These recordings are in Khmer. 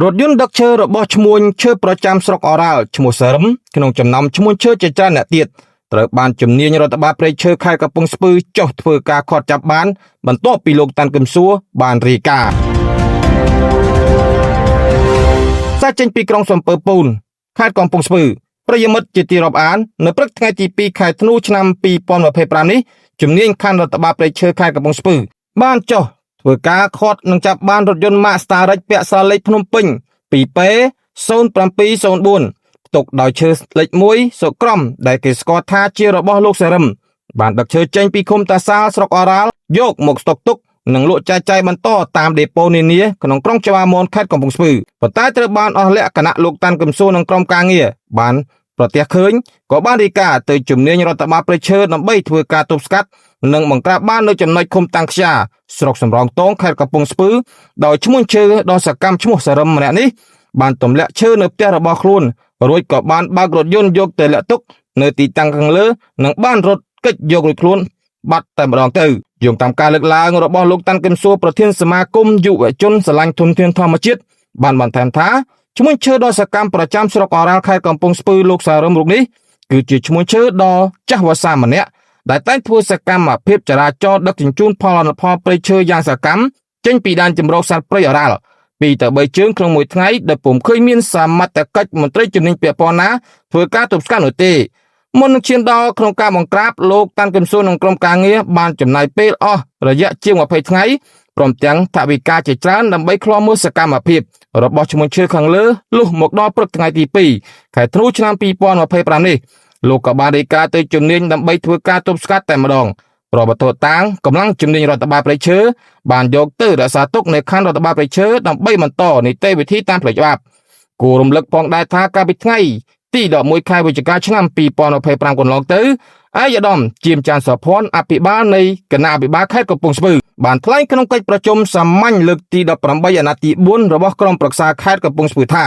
รถยนต์ดักเชอร์របស់ឈ្មួញឈើប្រចាំស្រុកអរ៉ាល់ឈ្មោះសរឹមក្នុងចំណោមឈ្មួញឈើជាច្រើនអ្នកទៀតត្រូវបានជំនាញរដ្ឋបាលព្រៃឈើខេត្តកំពង់ស្ពឺចុះធ្វើការឃាត់ចាប់បានបន្ទាប់ពីលោកតាន់កឹមសួរបានរាយការណ៍សាច់ចេញពីក្រុងសំពើពូនខេត្តកំពង់ស្ពឺប្រិយមិត្តជាទីរាប់អាននៅព្រឹកថ្ងៃទី2ខែធ្នូឆ្នាំ2025នេះជំនាញខណ្ឌរដ្ឋបាលព្រៃឈើខេត្តកំពង់ស្ពឺបានចុះធ្វើការឃាត់និងចាប់បានរថយន្ត Mazda Rex ពាក់សលេខភ្នំពេញ 2P0704 ផ្ទុកដោយឈើលេខ1សុក្រំដែលគេស្គាល់ថាជារបស់លោកសរឹមបានដឹកឈើចេញពីឃុំតាសាលស្រុកអរ៉ាល់យកមកស្តុកទុកនិងលក់ចែកចាយបន្តតាមដេប៉ូនានាក្នុងក្រុងចៅហ្វាមនខេត្តកំពង់ស្ពឺប៉ុន្តែត្រូវបានអស់លក្ខណៈលោកតាន់កឹមសួរនិងក្រុមការងារបានប្រទះឃើញក៏បានរាយការណ៍ទៅជំនាញរដ្ឋបាលព្រៃឈើដើម្បីធ្វើការទប់ស្កាត់និងបង្ក្រាបបាននៅចំណុចឃុំតាំងខ្យាស្រុកសំរោងទងខេត្តកំពង់ស្ពឺដោយឈ្មោះឈើដ៏សកម្មឈ្មោះសរឹមម្នាក់នេះបានទម្លាក់ឈើនៅផ្ទះរបស់ខ្លួនរួចក៏បានបើករថយន្តយកទៅលាក់ទុកនៅទីតាំងខាងលើនិងបានរត់គេចយករួចខ្លួនបាត់តែម្ដងទៅយោងតាមការលើកឡើងរបស់លោកតាន់កឹមសួរប្រធានសមាគមយុវជនស្រឡាញ់ធនធានធម្មជាតិបានបន្ថែមថាឈ្មោះឈើដ៏សកម្មប្រចាំស្រុកអរ៉ាល់ខេត្តកំពង់ស្ពឺលោកសរឹមរូបនេះគឺជាឈ្មោះឈើដ៏ចាស់វស្សាម្នាក់ដែលតែងធ្វើសកម្មភាពចរាចរណ៍ដឹកជញ្ជូនផលព្រៃឈើយ៉ាងសកម្មចេញពីដែនជម្រកសត្វព្រៃអរ៉ាល់2ទៅ3ជើងក្នុងមួយថ្ងៃដែលពុំឃើញមានសមត្ថកិច្ចមន្ត្រីជំនាញពាក់ព័ន្ធណាធ្វើការទប់ស្កាត់នោះទេមុននឹងឈានដល់ក្នុងការបង្ក្រាបលោកតាន់កឹមសួរនិងក្រុមការងារបានចំណាយពេលអស់រយៈជាង20ថ្ងៃព្រមទាំងថវិកាជាច្រើនដើម្បីឃ្លាំមើលសកម្មភាពរបស់ឈ្មោះឈើខាងលើលុះមកដល់ព្រឹកថ្ងៃទី2ខែធ្នូឆ្នាំ2025នេះលោកក៏បានរាយការណ៍ទៅជំនាញដើម្បីធ្វើការទប់ស្កាត់តែម្ដងប្រវត្តិតាំងកម្លាំងជំនាញរដ្ឋបាលព្រៃឈើបានយកទៅរក្សាទុកនៅខណ្ឌរដ្ឋបាលព្រៃឈើដើម្បីបន្តនីតិវិធីតាមផ្លូវច្បាប់គួររំលឹកផងដែរថាកាលពីថ្ងៃទី11ខែវិច្ឆិកាឆ្នាំ2025កន្លងទៅឯកឧត្តមជាមចាន់សុភ័ណ្ឌអភិបាលនៃគណៈអភិបាលខេត្តកំពង់ស្ពឺបានថ្លែងក្នុងកិច្ចប្រជុំសាមញ្ញលើកទី18អាណត្តិទី4របស់ក្រុមប្រឹក្សាខេត្តកំពង់ស្ពឺថា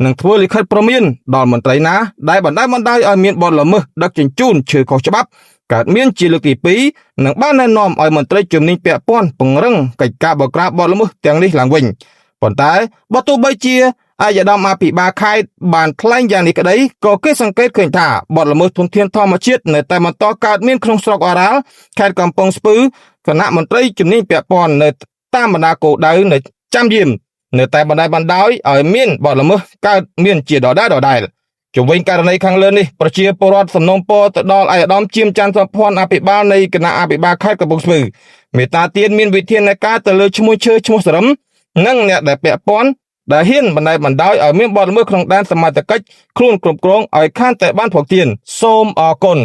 នឹងធ្វើលិខិតព្រមានដល់មន្ត្រីណាដែលបណ្ដាលឲ្យមានបទល្មើសដឹកជញ្ជូនឈើខុសច្បាប់កើតមានជាលើកទី2និងបានណែនាំឲ្យមន្ត្រីជំនាញពាក់ព័ន្ធពង្រឹងកិច្ចការបង្ក្រាបបទល្មើសទាំងនេះឡើងវិញប៉ុន្តែបើទោះបីជាឯកឧត្តមអភិបាលខេត្តបានថ្លែងយ៉ាងនេះក្តីក៏គេសង្កេតឃើញថាបទល្មើសធនធានធម្មជាតិនៅតែបន្តកើតមានក្នុងស្រុកអរ៉ាល់ខេត្តកំពង់ស្ពឺគណៈមន្ត្រីជំនាញពាក់ព័ន្ធនៅតាមបណ្ដាគោលដៅនៅចាំយាមនៅតែបណ្ដោយឲ្យមានបទល្មើសកើតមានជាដដែលជំវិញករណីខាងលើនេះប្រជាពលរដ្ឋសំណូមពរទៅដល់ឯកឧត្តមជាមច័ន្ទសុភ័ណ្ឌអភិបាលនៃគណៈអភិបាលខេត្តកំពង់ស្ពឺមេត្តាទានមានវិធានការទៅលើឈ្មោះឈើឈ្មោះសរឹមនិងអ្នកដែលពាក់ព័ន្ធដែលហ៊ានបណ្ដោយឲ្យមានបទល្មើសក្នុងដែនសមត្ថកិច្ចខ្លួនគ្រប់គ្រងឲ្យខានតែបានភ័ព្វទានសូមអរគុណ